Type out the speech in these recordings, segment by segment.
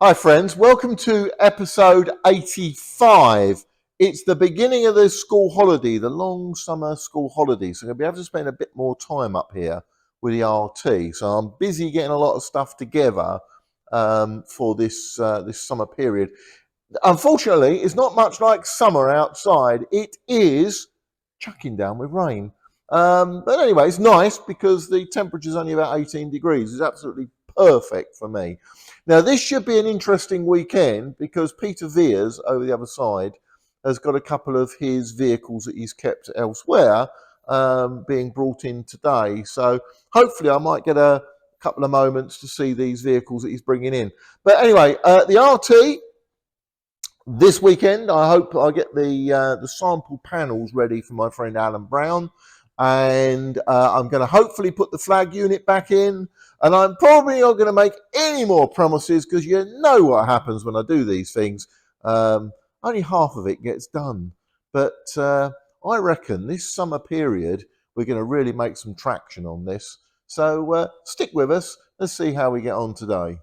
Hi friends, welcome to episode 85. It's the beginning of the school holiday, the long summer school holiday. So I'm going to be able to spend a bit more time up here with the RT. So I'm busy getting a lot of stuff together for this summer period. Unfortunately, it's not much like summer outside. It is chucking down with rain. But anyway, it's nice because the temperature's only about 18 degrees. It's absolutely perfect for me. Now, this should be an interesting weekend because Peter Veares over the other side has got a couple of his vehicles that he's kept elsewhere being brought in today. So hopefully I might get a couple of moments to see these vehicles that he's bringing in. But anyway, the RT this weekend, I hope I get the sample panels ready for my friend Alan Brown. And I'm going to hopefully put the flag unit back in. And I'm probably not going to make any more promises because you know what happens when I do these things. Only half of it gets done. But I reckon this summer period, we're going to really make some traction on this. So stick with us. Let's see how we get on today.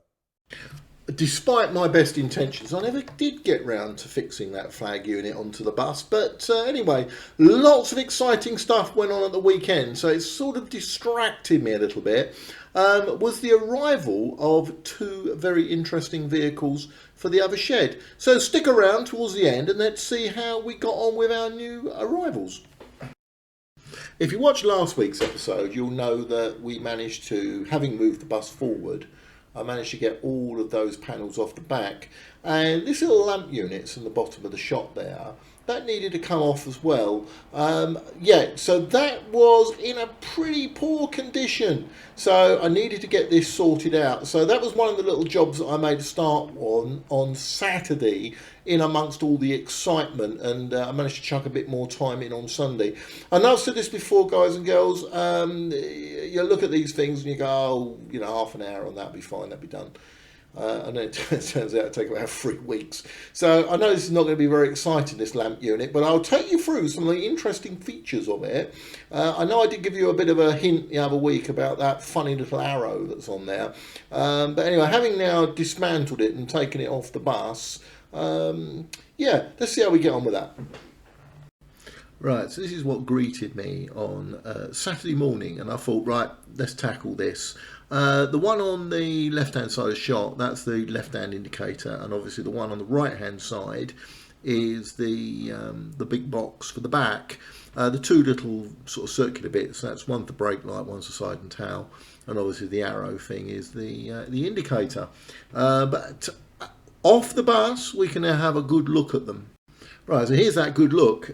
Despite my best intentions, I never did get round to fixing that flag unit onto the bus. But anyway, lots of exciting stuff went on at the weekend, so it sort of distracted me a little bit. Was the arrival of two very interesting vehicles for the other shed. So stick around towards the end and let's see how we got on with our new arrivals. If you watched last week's episode, you'll know that we managed to, having moved the bus forward, I managed to get all of those panels off the back, and this little lamp unit's in the bottom of the shop there, that needed to come off as well. So that was in a pretty poor condition, so I needed to get this sorted out. So that was one of the little jobs that I made a start on Saturday in amongst all the excitement, and I managed to chuck a bit more time in on Sunday. I know I've said this before, guys and girls, you look at these things and you go, oh, half an hour on that, be fine, that'd be done. And then it turns out to take about 3 weeks. So I know this is not going to be very exciting, this lamp unit, but I'll take you through some of the interesting features of it. I know I did give you a bit of a hint the other week about that funny little arrow that's on there. But anyway, having now dismantled it and taken it off the bus, let's see how we get on with that. Right, so this is what greeted me on Saturday morning, and I thought, right, let's tackle this. The one on the left-hand side of the shot, that's the left-hand indicator, and obviously the one on the right-hand side is the big box for the back. The two little sort of circular bits, that's one for the brake light, one's the side and tail, and obviously the arrow thing is the indicator. But off the bus, we can now have a good look at them. Right, so here's that good look.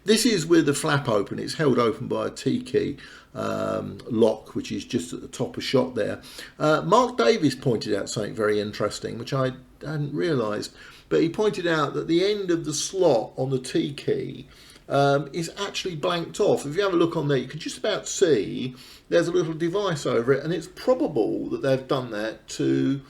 This is with the flap open. It's held open by a T-key lock, which is just at the top of shot there. Mark Davis pointed out something very interesting, which I hadn't realised. But he pointed out that the end of the slot on the T-key is actually blanked off. If you have a look on there, you can just about see there's a little device over it. And it's probable that they've done that to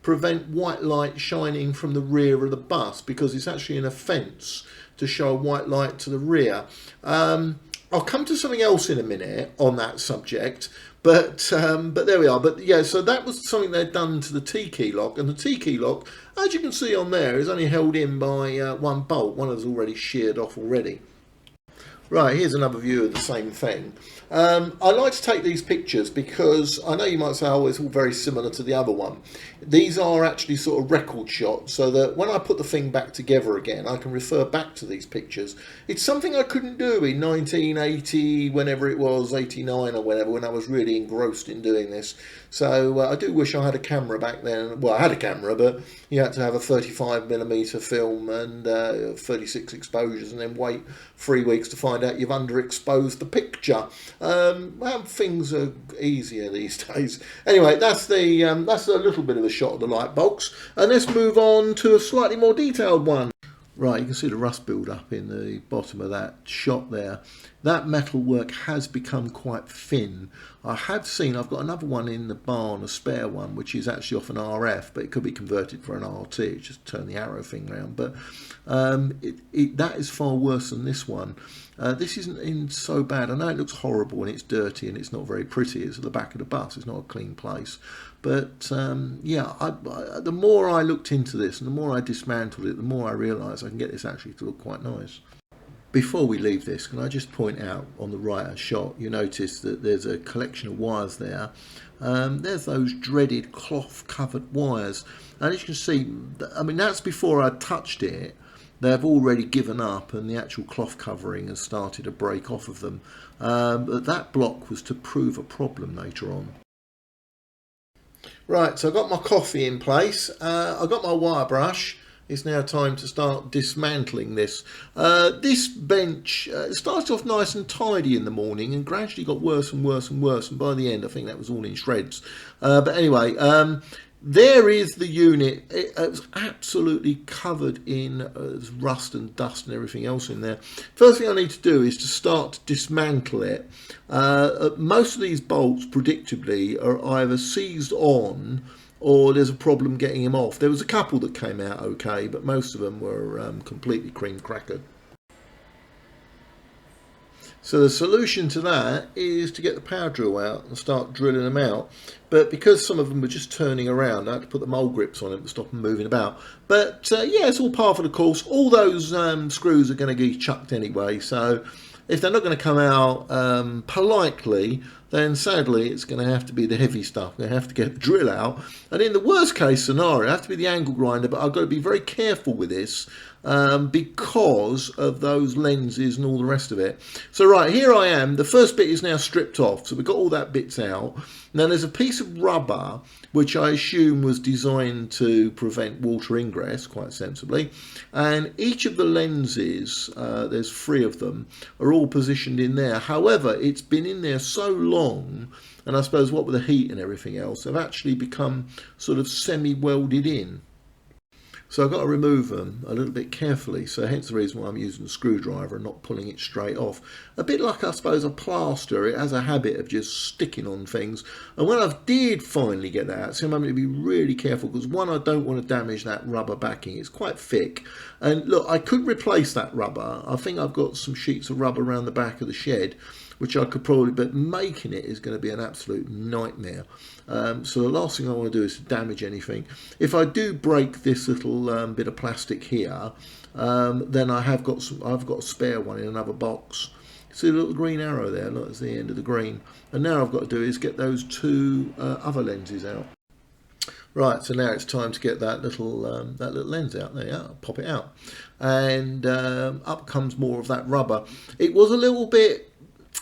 prevent white light shining from the rear of the bus, because it's actually in a fence to show white light to the rear. I'll come to something else in a minute on that subject, but there we are. But yeah, so that was something they'd done to the T-key lock, and the T-key lock, as you can see on there, is only held in by one bolt. One of them's already sheared off already. Right, here's another view of the same thing. I like to take these pictures because I know you might say, oh, it's all very similar to the other one. These are actually sort of record shots, so that when I put the thing back together again, I can refer back to these pictures. It's something I couldn't do in 1980, whenever it was, 89 or whatever, when I was really engrossed in doing this. So I do wish I had a camera back then. Well, I had a camera, but you had to have a 35mm film and 36 exposures, and then wait 3 weeks to find out you've underexposed the picture. Well, things are easier these days. Anyway, that's a little bit of a shot of the light box, and let's move on to a slightly more detailed one. Right, you can see the rust build up in the bottom of that shot there. That metalwork has become quite thin. I've got another one in the barn, a spare one, which is actually off an RF, but it could be converted for an RT, just turn the arrow thing around. But that is far worse than this one. This isn't in so bad. I know it looks horrible and it's dirty and it's not very pretty. It's at the back of the bus. It's not a clean place. But yeah, the more I looked into this and the more I dismantled it, the more I realised I can get this actually to look quite nice. Before we leave this, can I just point out on the right shot, you notice that there's a collection of wires there. There's those dreaded cloth covered wires, and as you can see, I mean, that's before I touched it. They've already given up and the actual cloth covering has started to break off of them. But that block was to prove a problem later on. Right, so I've got my coffee in place. I've got my wire brush. It's now time to start dismantling this. This bench started off nice and tidy in the morning and gradually got worse and worse and worse. And by the end, I think that was all in shreds. But anyway, there is the unit. It was absolutely covered in rust and dust and everything else in there. First thing I need to do is to start to dismantle it. Most of these bolts, predictably, are either seized on or there's a problem getting him off. There was a couple that came out okay, but most of them were completely cream crackered. So the solution to that is to get the power drill out and start drilling them out. But because some of them were just turning around, I had to put the mole grips on them to stop them moving about. But yeah, it's all par for the course. All those screws are going to get chucked anyway. So if they're not going to come out politely, then sadly it's going to have to be the heavy stuff. We're going to have to get the drill out. And in the worst case scenario, it has to be the angle grinder, but I've got to be very careful with this because of those lenses and all the rest of it. So right, here I am. The first bit is now stripped off. So we've got all that bits out. Now there's a piece of rubber which I assume was designed to prevent water ingress, quite sensibly. And each of the lenses, there's 3 of them, are all positioned in there. However, it's been in there so long, and I suppose what with the heat and everything else, they've actually become sort of semi-welded in. So I've got to remove them a little bit carefully, so hence the reason why I'm using a screwdriver and not pulling it straight off. A bit like, I suppose, a plaster. It has a habit of just sticking on things. And when I did finally get that out, so I'm having to be really careful because, one, I don't want to damage that rubber backing. It's quite thick. And look, I could replace that rubber. I think I've got some sheets of rubber around the back of the shed, which I could probably, but making it is going to be an absolute nightmare. So the last thing I want to do is to damage anything. If I do break this little bit of plastic here, then I've got a spare one in another box. See the little green arrow there? Look, it's the end of the green. And now I've got to do is get those 2 other lenses out. Right, so now it's time to get that little lens out. There you are, pop it out. And up comes more of that rubber. It was a little bit,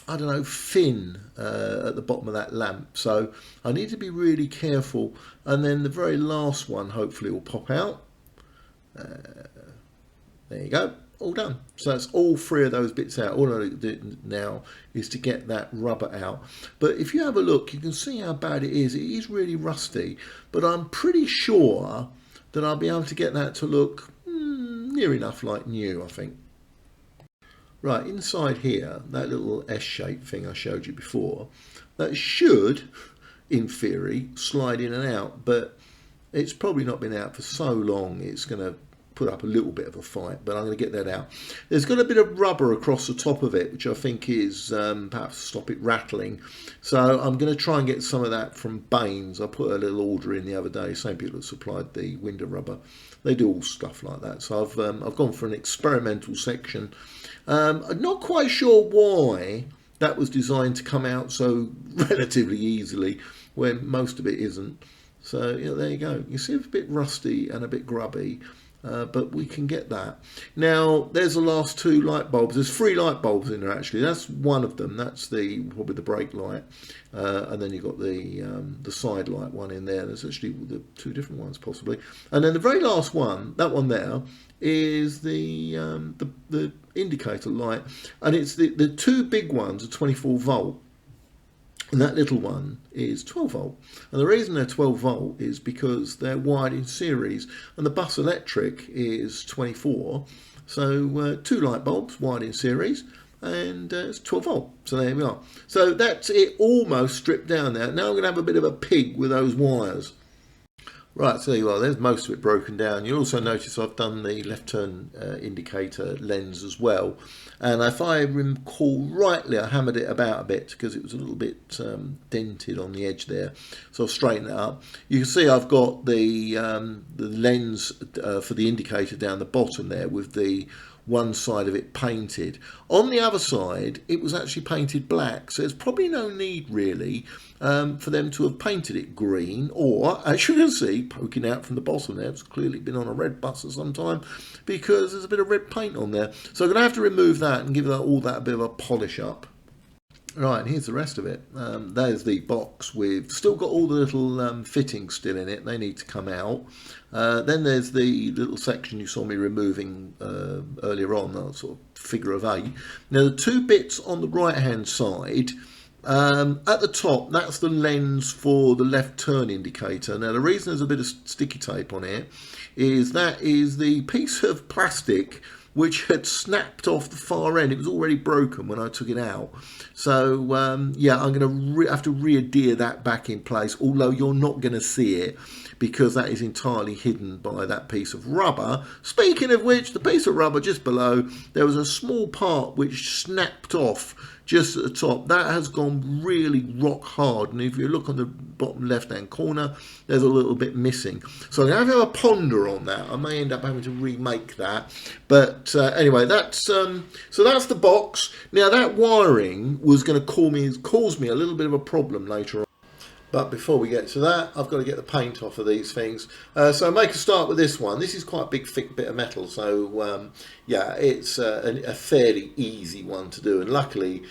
I don't know, thin at the bottom of that lamp, so I need to be really careful. And then the very last one hopefully will pop out. There you go, all done. So that's all 3 of those bits out. All I need to do now is to get that rubber out. But if you have a look, you can see how bad it is. It is really rusty, but I'm pretty sure that I'll be able to get that to look near enough like new, I think. Right, inside here, that little S-shaped thing I showed you before, that should, in theory, slide in and out, but it's probably not been out for so long, it's going to put up a little bit of a fight, but I'm going to get that out. There's got a bit of rubber across the top of it, which I think is perhaps stop it rattling. So I'm going to try and get some of that from Baines. I put a little order in the other day, same people that supplied the window rubber. They do all stuff like that. So I've gone for an experimental section. I'm not quite sure why that was designed to come out so relatively easily when most of it isn't. So yeah, there you go. You see it's a bit rusty and a bit grubby, but we can get that. Now there's the last 2 light bulbs. There's 3 light bulbs in there actually. That's one of them. That's probably the brake light, and then you've got the side light one in there. There's actually the 2 different ones possibly, and then the very last one, that one there, is the indicator light, and it's the 2 big ones are 24 volt. And that little one is 12 volt. And the reason they're 12 volt is because they're wired in series, and the bus electric is 24. So 2 light bulbs wired in series, and it's 12 volt. So there we are. So that's it, almost stripped down there. Now I'm going to have a bit of a pig with those wires. Right, so there you are, there's most of it broken down. You'll also notice I've done the left turn indicator lens as well. And if I recall rightly, I hammered it about a bit because it was a little bit dented on the edge there. So I'll straighten it up. You can see I've got the lens for the indicator down the bottom there with the one side of it painted. On the other side, it was actually painted black, so there's probably no need really for them to have painted it green, or as you can see poking out from the bottom there, it's clearly been on a red bus for some time because there's a bit of red paint on there. So I'm going to have to remove that and give that all that a bit of a polish up. Right, and here's the rest of it. There's the box with still got all the little fittings still in it. They need to come out. Then there's the little section you saw me removing earlier on, that sort of figure of 8. Now the two bits on the right hand side, at the top, that's the lens for the left turn indicator. Now the reason there's a bit of sticky tape on it is that is the piece of plastic which had snapped off the far end. It was already broken when I took it out. So yeah, I'm going to have to re-adhere that back in place, although you're not going to see it because that is entirely hidden by that piece of rubber. Speaking of which, the piece of rubber just below, there was a small part which snapped off just at the top. That has gone really rock hard, and if you look on the bottom left hand corner, there's a little bit missing. So I'm going to have a ponder on that. I may end up having to remake that, but anyway, that's so that's the box. Now that wiring was going to cause me a little bit of a problem later on. But before we get to that, I've got to get the paint off of these things. So I'll make a start with this one. This is quite a big, thick bit of metal. So yeah, it's a fairly easy one to do. And luckily,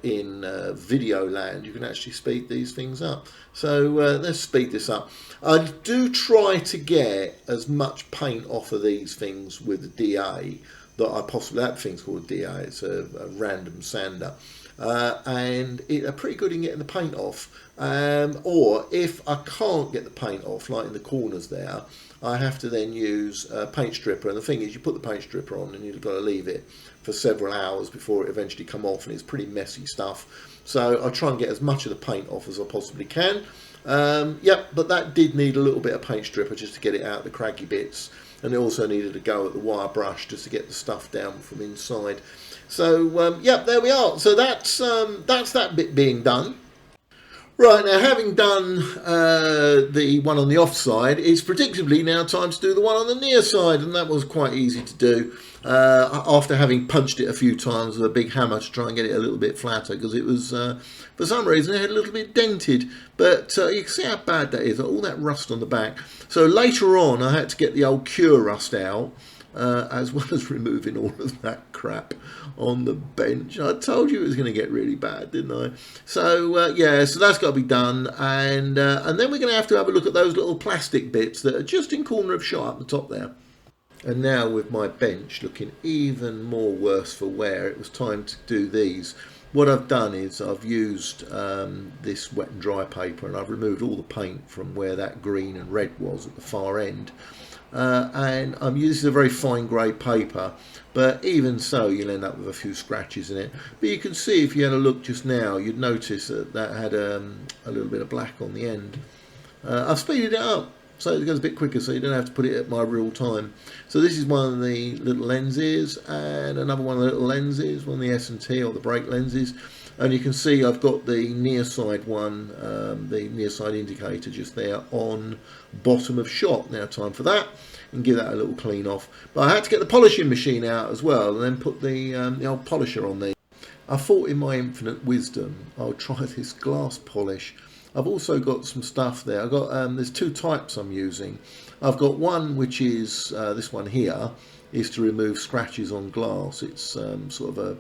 in video land, you can actually speed these things up. So let's speed this up. I do try to get as much paint off of these things with the DA that I possibly, that thing's called a DA, it's a random sander. And they're pretty good in getting the paint off. Or if I can't get the paint off, like in the corners there, I have to then use a paint stripper. And the thing is, you put the paint stripper on and you've got to leave it for several hours before it eventually come off, and it's pretty messy stuff. So I try and get as much of the paint off as I possibly can. Yep, but that did need a little bit of paint stripper just to get it out, the craggy bits. And it also needed to go at the wire brush just to get the stuff down from inside. So yep, there we are. So that's that bit being done. Right, now having done the one on the off side, it's predictably now time to do the one on the near side, and that was quite easy to do after having punched it a few times with a big hammer to try and get it a little bit flatter, because it was, for some reason, it had a little bit dented. But you can see how bad that is, all that rust on the back. So later on, I had to get the old cure rust out, as well as removing all of that crap on the bench. I told you it was going to get really bad, didn't I? So yeah, so that's got to be done, and then we're going to have a look at those little plastic bits that are just in corner of shot up the top there. And now with my bench looking even more worse for wear, it was time to do these. What I've done is I've used this wet and dry paper, and I've removed all the paint from where that green and red was at the far end. And I'm using a very fine grade paper, but even so you'll end up with a few scratches in it. But you can see, if you had a look just now, you'd notice that that had a little bit of black on the end. I've speeded it up so it goes a bit quicker, so you don't have to put it at my real time. So this is one of the little lenses, and another one of the little lenses, one of the S&T or the brake lenses. And you can see I've got the near side one, the near side indicator just there on bottom of shot. Now time for that, and give that a little clean off. But I had to get the polishing machine out as well, and then put the old polisher on there. I thought in my infinite wisdom I'll try this glass polish. I've also got some stuff there. I've got there's two types I'm using. I've got one which is this one here, is to remove scratches on glass. It's sort of a,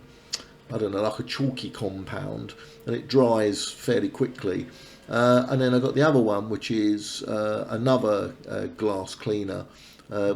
I don't know, like a chalky compound, and it dries fairly quickly. And then I've got the other one, which is another glass cleaner,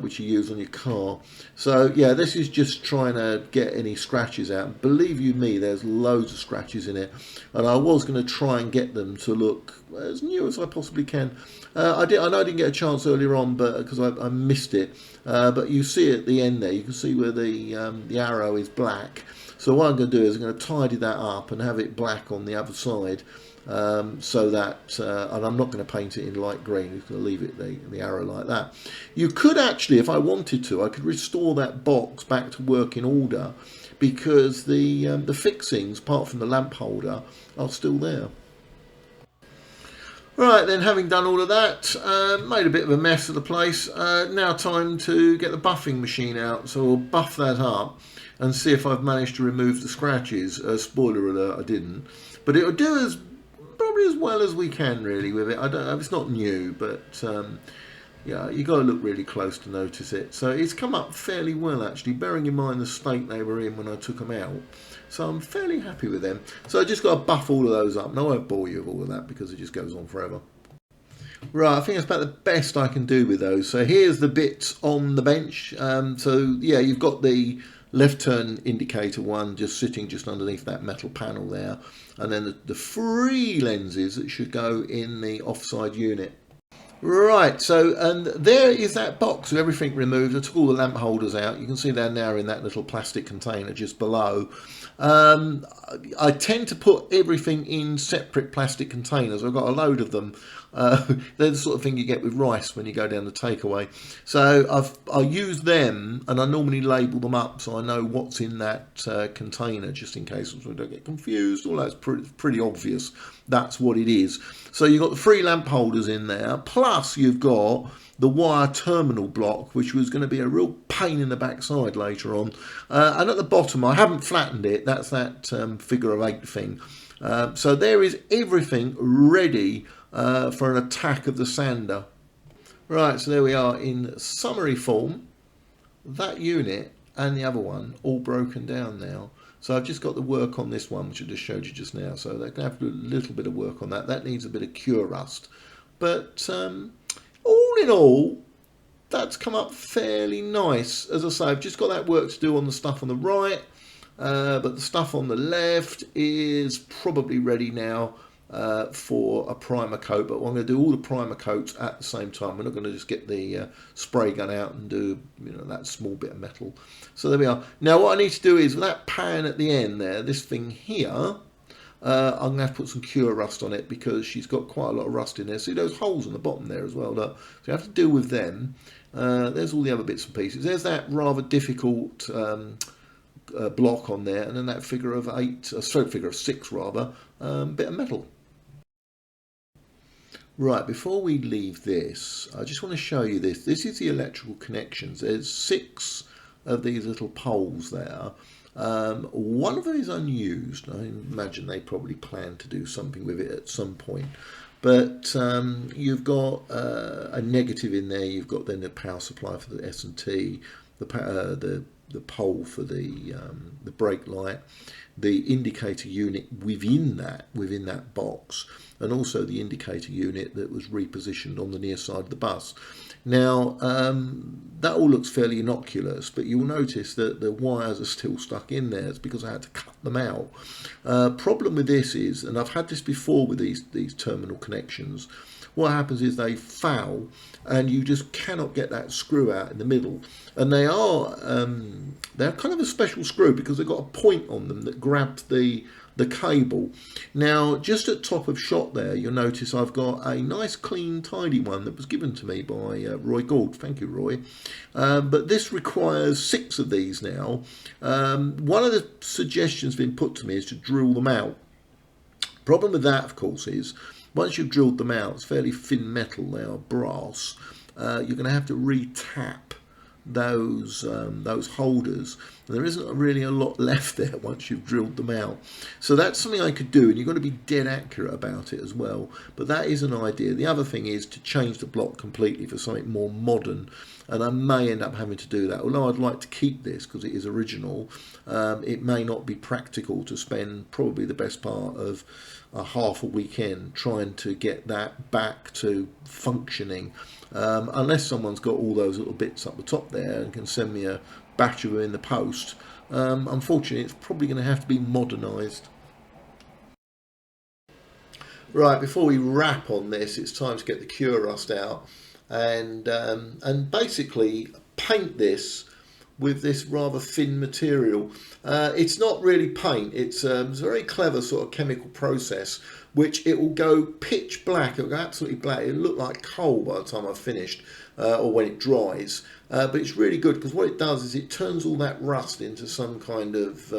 which you use on your car. So yeah, this is just trying to get any scratches out. Believe you me, there's loads of scratches in it, and I was going to try and get them to look as new as I possibly can. I know I didn't get a chance earlier on, but because I missed it. But you see at the end there, you can see where the arrow is black. So what I'm going to do is I'm going to tidy that up and have it black on the other side. so that, and I'm not going to paint it in light green, I'm going to leave it the arrow like that. You could actually, if I wanted to, I could restore that box back to working order, because the fixings, apart from the lamp holder, are still there. Right, then, having done all of that, made a bit of a mess of the place, now time to get the buffing machine out. So we'll buff that up and see if I've managed to remove the scratches. Spoiler alert, I didn't. But it'll do probably as well as we can, really, with it. I don't. It's not new, but yeah, you got to look really close to notice it. So it's come up fairly well, actually, bearing in mind the state they were in when I took them out. So I'm fairly happy with them. So I just got to buff all of those up. And I won't bore you with all of that because it just goes on forever. Right, I think that's about the best I can do with those. So here's the bits on the bench. So yeah, you've got the left turn indicator one just sitting just underneath that metal panel there. And then the free lenses that should go in the offside unit. Right, so, and there is that box with everything removed. I took all the lamp holders out. You can see they're now in that little plastic container just below. I tend to put everything in separate plastic containers. I've got a load of them. They're the sort of thing you get with rice when you go down the takeaway. So I use them, and I normally label them up so I know what's in that container, just in case I don't get confused. All that's pretty obvious. That's what it is. So you've got the free lamp holders in there, plus you've got the wire terminal block, which was going to be a real pain in the backside later on. And at the bottom, I haven't flattened it. That's that figure of 8 thing. So there is everything ready for an attack of the sander. Right, so there we are in summary form. That unit and the other one all broken down now. So I've just got the work on this one, which I just showed you just now. So they're going to have to do a little bit of work on that. That needs a bit of cure rust. But all in all, that's come up fairly nice. As I say, I've just got that work to do on the stuff on the right. But the stuff on the left is probably ready now for a primer coat. But I'm going to do all the primer coats at the same time. We're not going to just get the spray gun out and do, you know, that small bit of metal. So there we are. Now what I need to do is, with that pan at the end there, this thing here, I'm going to have to put some cure rust on it because she's got quite a lot of rust in there. See those holes on the bottom there as well, look. So you have to deal with them. There's all the other bits and pieces. There's that rather difficult block on there, and then that figure of 8, a stroke figure of 6 rather, bit of metal. Right, before we leave this, I just want to show you this. This is the electrical connections. There's 6 of these little poles there. One of them is unused. I imagine they probably plan to do something with it at some point. But you've got a negative in there. You've got then the power supply for the S&T, the pole for the brake light, the indicator unit within that box, and also the indicator unit that was repositioned on the near side of the bus. Now that all looks fairly innocuous, but you'll notice that the wires are still stuck in there. It's because I had to cut them out. Problem with this is, and I've had this before with these terminal connections, what happens is they foul and you just cannot get that screw out in the middle. And they're kind of a special screw because they've got a point on them that grabs the cable. Now, just at top of shot there, you'll notice I've got a nice, clean, tidy one that was given to me by Roy Gould. Thank you, Roy. But this requires 6 of these now. One of the suggestions been put to me is to drill them out. Problem with that, of course, is once you've drilled them out, it's fairly thin metal, they are brass, you're going to have to re-tap those holders, and there isn't really a lot left there once you've drilled them out. So that's something I could do, and you've got to be dead accurate about it as well, but that is an idea. The other thing is to change the block completely for something more modern, and I may end up having to do that. Although I'd like to keep this because it is original, it may not be practical to spend probably the best part of half a weekend trying to get that back to functioning, unless someone's got all those little bits up the top there and can send me a batch of them in the post. Unfortunately, it's probably going to have to be modernised. Right, before we wrap on this, it's time to get the cure rust out and basically paint this with this rather thin material. It's not really paint, it's a very clever sort of chemical process which it will go pitch black. It'll go absolutely black. It'll look like coal by the time I've finished, or when it dries. But it's really good because what it does is it turns all that rust into some kind of,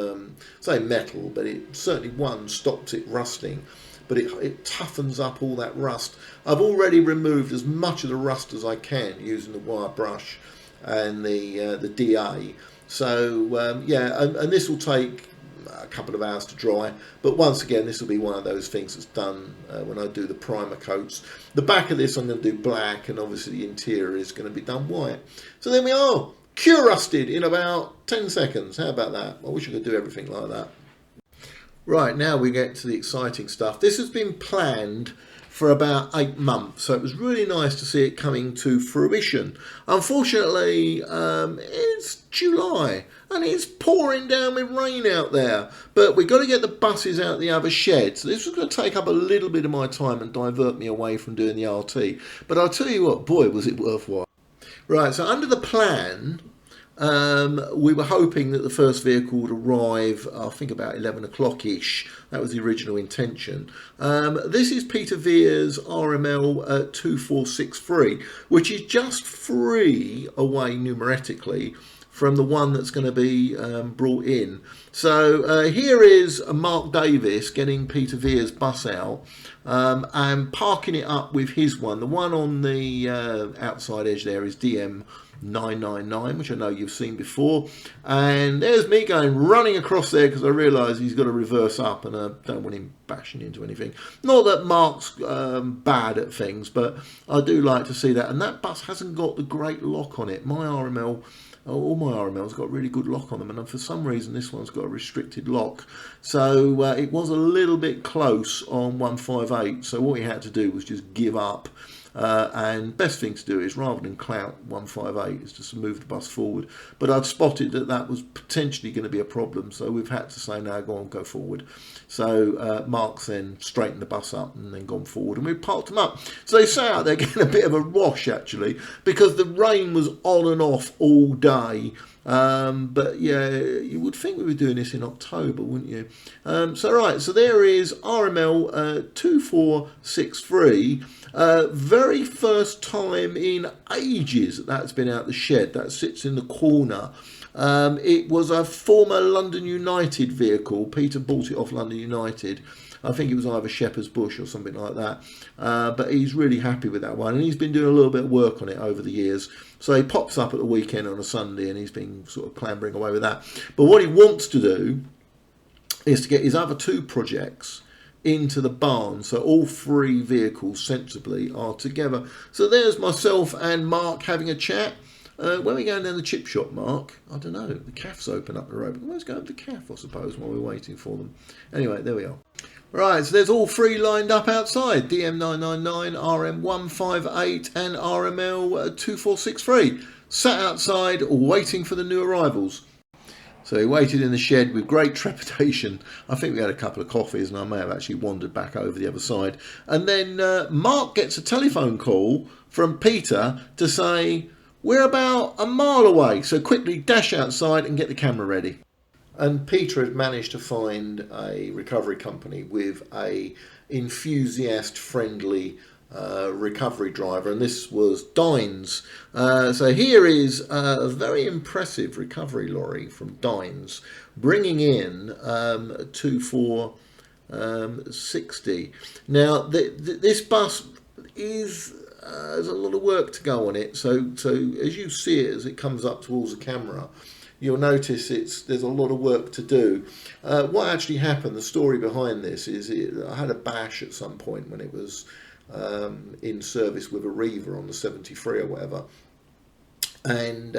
say metal, but it certainly, one, stops it rusting, but it toughens up all that rust. I've already removed as much of the rust as I can using the wire brush and the DA. So yeah, and this will take a couple of hours to dry, but once again this will be one of those things that's done when I do the primer coats. The back of this I'm going to do black, and obviously the interior is going to be done white. So there we are, cure rusted in about 10 seconds. How about that? I wish I could do everything like that. Right, now we get to the exciting stuff. This has been planned for about 8 months, so it was really nice to see it coming to fruition. Unfortunately, it's July and it's pouring down with rain out there, but we've got to get the buses out the other shed, so this was going to take up a little bit of my time and divert me away from doing the RT, but I'll tell you what, boy was it worthwhile. Right, so under the plan, we were hoping that the first vehicle would arrive, I think about 11 o'clock-ish. That was the original intention. This is Peter Veares RML2463, which is just 3 away numerically from the one that's going to be brought in. So here is Mark Davis getting Peter Veares' bus out and parking it up with his one. The one on the outside edge there is DM999, which I know you've seen before, and there's me going running across there because I realise he's got to reverse up and I don't want him bashing into anything. Not that Mark's bad at things, but I do like to see that. And that bus hasn't got the great lock on it. My RML, all my RMLs got really good lock on them, and for some reason this one's got a restricted lock, so it was a little bit close on 158, so what he had to do was just give up. And best thing to do is, rather than clout 158, is just move the bus forward. But I'd spotted that that was potentially going to be a problem, so we've had to say, no, go forward. So Mark's then straightened the bus up and then gone forward, and we parked them up. So they say out there getting a bit of a wash actually, because the rain was on and off all day. But yeah, you would think we were doing this in October, wouldn't you? So right, so there is RML 2463. Very first time in ages that's been out the shed. That sits in the corner. It was a former London United vehicle. Peter bought it off London United. I think it was either Shepherd's Bush or something like that. But he's really happy with that one, and he's been doing a little bit of work on it over the years. So he pops up at the weekend on a Sunday, and he's been sort of clambering away with that. But what he wants to do is to get his other 2 projects into the barn, so all 3 vehicles sensibly are together. So there's myself and Mark having a chat. When are we going down the chip shop, Mark? I don't know. The cafe's open up the road. Let's go to the cafe, I suppose, while we're waiting for them. Anyway, there we are. Right, so there's all 3 lined up outside. DM999, RM158 and RML2463. Sat outside waiting for the new arrivals. So he waited in the shed with great trepidation. I think we had a couple of coffees and I may have actually wandered back over the other side. And then Mark gets a telephone call from Peter to say, we're about a mile away, so quickly dash outside and get the camera ready. And Peter had managed to find a recovery company with a enthusiast-friendly recovery driver, and this was Dines. So here is a very impressive recovery lorry from Dines, bringing in 2460. Now this bus is there's a lot of work to go on it, so as you see it as it comes up towards the camera, you'll notice there's a lot of work to do. What actually happened, the story behind this is I had a bash at some point when it was in service with a Reaver on the 73 or whatever, and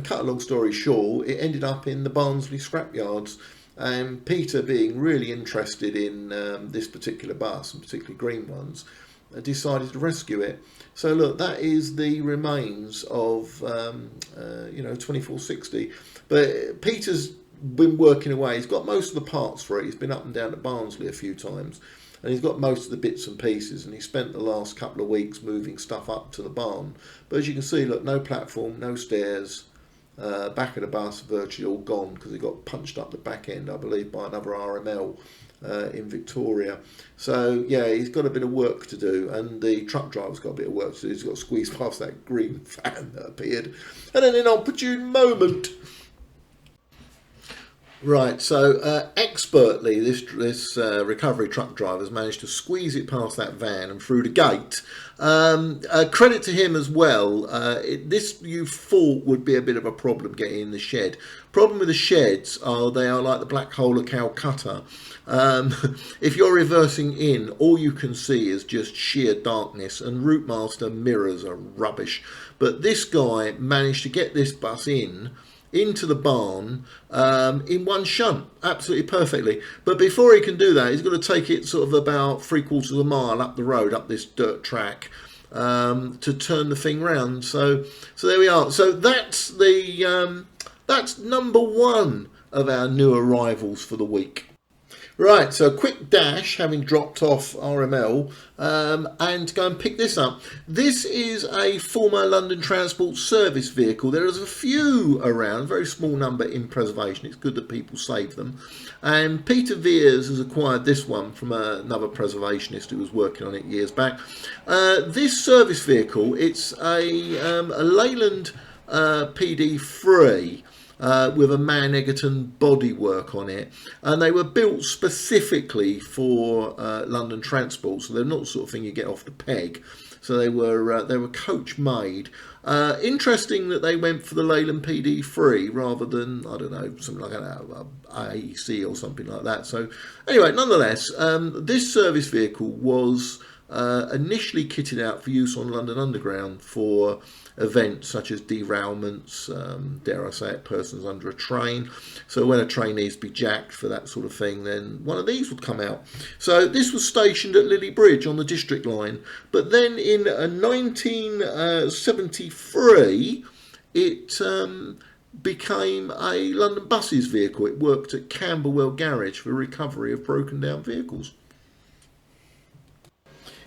cut a long story short, it ended up in the Barnsley Scrap Yards, and Peter, being really interested in this particular bus, and particularly green ones, decided to rescue it. So look, that is the remains of 2460. But Peter's been working away. He's got most of the parts for it. He's been up and down to Barnsley a few times, and he's got most of the bits and pieces, and he spent the last couple of weeks moving stuff up to the barn. But as you can see, look, no platform, no stairs, back of the bus virtually all gone because it got punched up the back end, I believe, by another RML. in Victoria. So yeah, he's got a bit of work to do, and the truck driver's got a bit of work to do. He's got to squeeze past that green van that appeared, and then an opportune moment. Right, so expertly, this recovery truck driver has managed to squeeze it past that van and through the gate. Credit to him as well. This you thought would be a bit of a problem getting in the shed. Problem with the sheds are they are like the black hole of Calcutta. If you're reversing in, all you can see is just sheer darkness, and Routemaster mirrors are rubbish. But this guy managed to get this bus into the barn in one shunt, absolutely perfectly. But before he can do that, he's got to take it sort of about 3/4 of a mile up the road, up this dirt track, to turn the thing round. So there we are. So that's that's number one of our new arrivals for the week. Right, so a quick dash, having dropped off RML, and go and pick this up. This is a former London Transport Service vehicle. There is a few around, a very small number in preservation. It's good that people save them. And Peter Veares has acquired this one from another preservationist who was working on it years back. This service vehicle, it's a Leyland PD3. With a Man Egerton bodywork on it, and they were built specifically for London Transport, so they're not the sort of thing you get off the peg. So they were coach made. Interesting that they went for the Leyland PD3 rather than, I don't know, something like an AEC or something like that. So anyway, nonetheless, this service vehicle was initially kitted out for use on London Underground for events such as derailments, dare I say it, persons under a train. So when a train needs to be jacked for that sort of thing, then one of these would come out. So this was stationed at Lillie Bridge on the District Line. But then in 1973, it became a London Buses vehicle. It worked at Camberwell garage for recovery of broken down vehicles.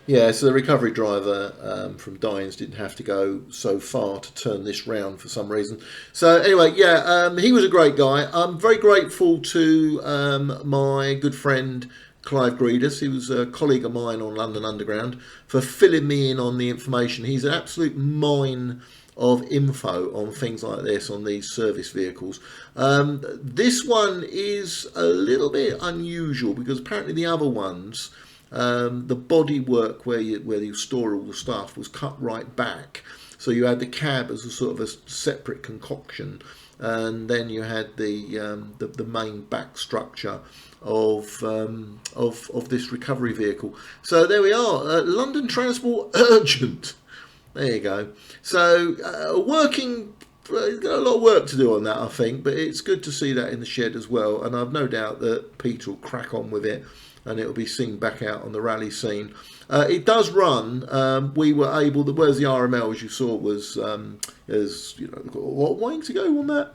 Yeah, so the recovery driver from Dines didn't have to go so far to turn this round for some reason. So anyway, yeah, he was a great guy. I'm very grateful to my good friend Clive Greedus. He was a colleague of mine on London Underground for filling me in on the information. He's an absolute mine of info on things like this, on these service vehicles. This one is a little bit unusual because apparently the other ones, the bodywork where you store all the stuff was cut right back, so you had the cab as a sort of a separate concoction, and then you had the main back structure of this recovery vehicle. So there we are, London Transport urgent. There you go. So working. He's got a lot of work to do on that, I think, but it's good to see that in the shed as well, and I've no doubt that Peter will crack on with it and it'll be seen back out on the rally scene. It does run. We were able to, whereas the RML, as you saw, was as you know, got a lot of way to go on that.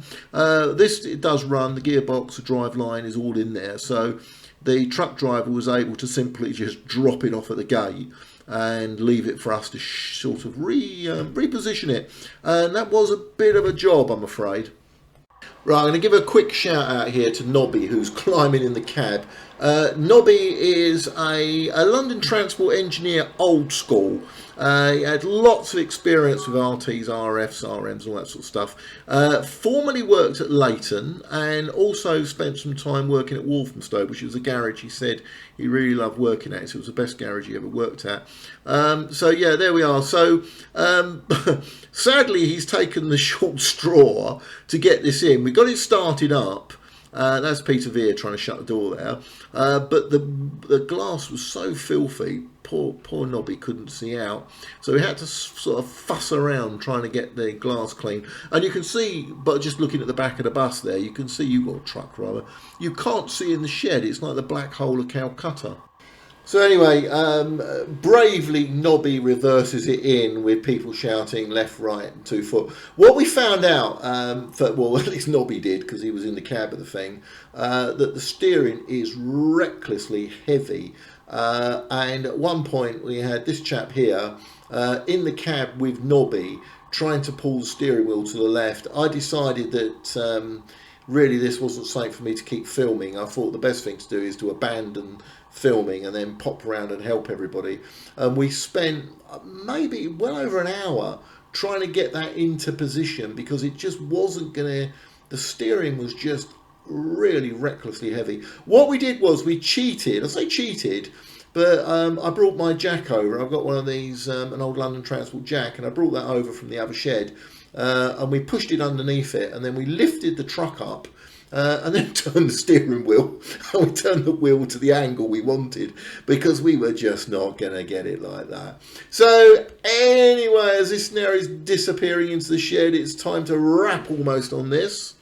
This, it does run. The gearbox, the drive line is all in there, so the truck driver was able to simply just drop it off at the gate and leave it for us to sort of reposition it, and that was a bit of a job, I'm afraid. Right, I'm going to give a quick shout out here to Nobby, who's climbing in the cab. Nobby is a London Transport engineer, old school. He had lots of experience with RTs, RFs, RMs, all that sort of stuff. Formerly worked at Leyton and also spent some time working at Walthamstow, which was a garage he said he really loved working at. So it was the best garage he ever worked at. So yeah, there we are. So sadly, he's taken the short straw to get this in. We got it started up. That's Peter Veares trying to shut the door there. But the glass was so filthy, poor Nobby couldn't see out. So we had to sort of fuss around trying to get the glass clean. And you can see, but just looking at the back of the bus there, you can see you've got a truck driver. You can't see in the shed. It's like the black hole of Calcutta. So anyway, bravely Nobby reverses it in with people shouting left, right and 2 foot. What we found out, well at least Nobby did because he was in the cab of the thing, that the steering is recklessly heavy. And at one point we had this chap here in the cab with Nobby trying to pull the steering wheel to the left. I decided that really this wasn't safe for me to keep filming. I thought the best thing to do is to abandon filming and then pop around and help everybody. And we spent maybe well over an hour trying to get that into position, because it just wasn't gonna, the steering was just really recklessly heavy. What we did was we cheated. I say cheated, but I brought my jack over. I've got one of these, an old London Transport jack, and I brought that over from the other shed, and we pushed it underneath it, and then we lifted the truck up, and then turned the steering wheel, and we turned the wheel to the angle we wanted, because we were just not going to get it like that. So anyway, as this now is disappearing into the shed, it's time to wrap almost on this.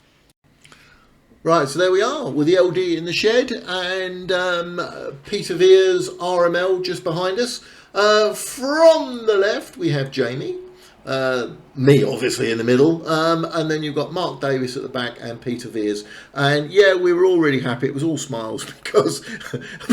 Right, so there we are with the LD in the shed, and Peter Veares RML just behind us. From the left we have Jamie, me obviously in the middle, and then you've got Mark Davis at the back and Peter Veares. And yeah, we were all really happy. It was all smiles, because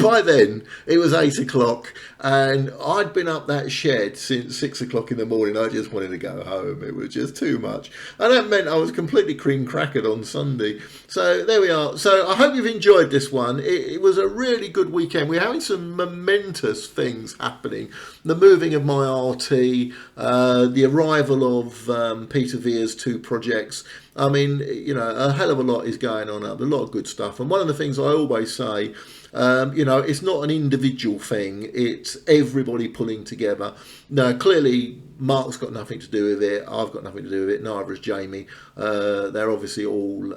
by then it was 8 o'clock and I'd been up that shed since 6 o'clock in the morning. I just wanted to go home. It was just too much, and that meant I was completely cream crackered on Sunday. So there we are. So I hope you've enjoyed this one. It was a really good weekend. We're having some momentous things happening. The moving of my RT, the arrival of Peter Veares' 2 projects. I mean, you know, a hell of a lot is going on up, a lot of good stuff. And one of the things I always say, you know, it's not an individual thing, it's everybody pulling together. Now, clearly, Mark's got nothing to do with it, I've got nothing to do with it, neither has Jamie. They're obviously all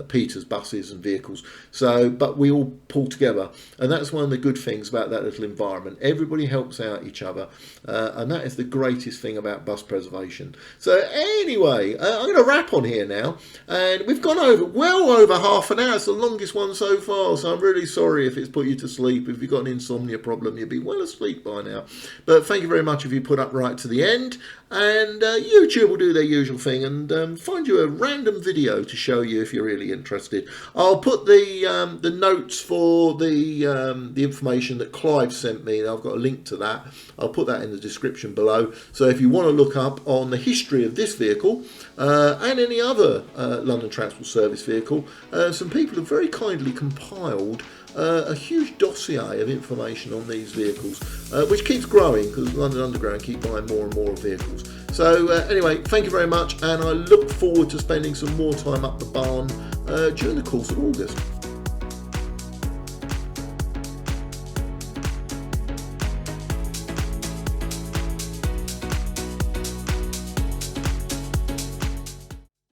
Peter's buses and vehicles. So, but we all pull together, and that's one of the good things about that little environment. Everybody helps out each other, and that is the greatest thing about bus preservation. So anyway, I'm going to wrap on here now, and we've gone over well over half an hour. It's the longest one so far, so I'm really sorry if it's put you to sleep. If you've got an insomnia problem, you'll be well asleep by now. But thank you very much if you put up right to the end, and YouTube will do their usual thing and find you a random video to show you if you're really interested. I'll put the notes for the information that Clive sent me. I've got a link to that. I'll put that in the description below. So if you want to look up on the history of this vehicle and any other London Transport Service vehicle, some people have very kindly compiled a huge dossier of information on these vehicles, which keeps growing because London Underground keep buying more and more vehicles. So anyway, thank you very much, and I look forward to spending some more time up the barn during the course of August.